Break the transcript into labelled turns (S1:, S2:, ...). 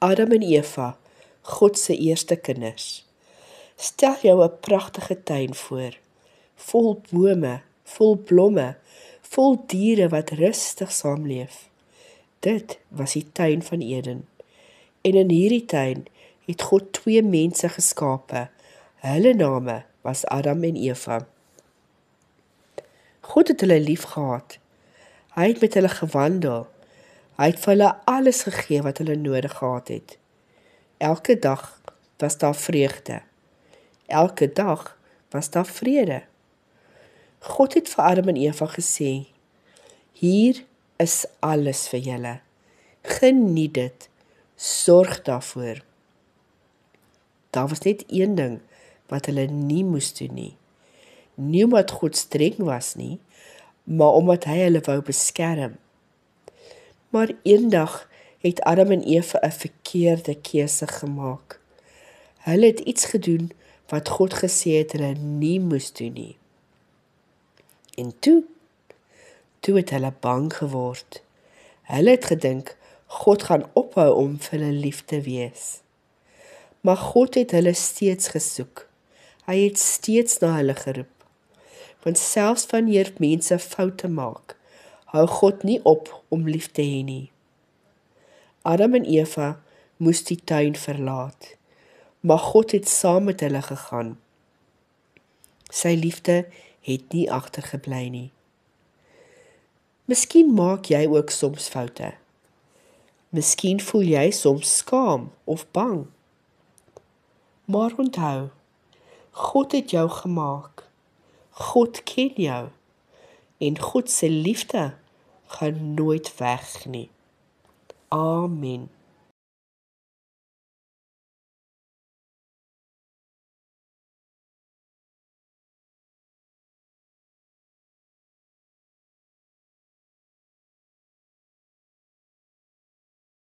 S1: Adam en Eva, God se eerste kinders. Stel jou 'n pragtige tuin voor, vol bome, vol blomme, vol diere wat rustig saamleef. Dit was die tuin van Eden. En in hierdie tuin het God 2 mense geskape. Hulle name was Adam en Eva. God het hulle lief gehad. Hy het met hulle gewandel. Hy het vir hulle alles gegee wat hulle nodig gehad het. Elke dag was daar vreugde. Elke dag was daar vrede. God het vir Adam en Eva gesê, hier is alles vir julle. Geniet dit. Sorg daarvoor. Daar was net een ding wat hulle nie moes doen nie. Nie omdat God streng was nie, maar omdat hy hulle wou beskerm. Maar eendag het Adam en Eva 'n verkeerde keuse gemaak. Hulle het iets gedoen wat God gesê het hulle nie moes doen nie. En toe het hulle bang geword. Hulle het gedink, God gaan ophou om vir hulle lief te wees. Maar God het hulle steeds gesoek. Hy het steeds na hulle geroep. Want selfs wanneer mense foute maak, hou God nie op om lief te hê nie. Adam en Eva moes die tuin verlaat, maar God het saam met hulle gegaan. Sy liefde het nie agtergebly nie. Miskien maak jy ook soms foute. Miskien voel jy soms skaam of bang. Maar onthou, God het jou gemaak. God ken jou. En God se liefde gaan nooit weg nie. Amen.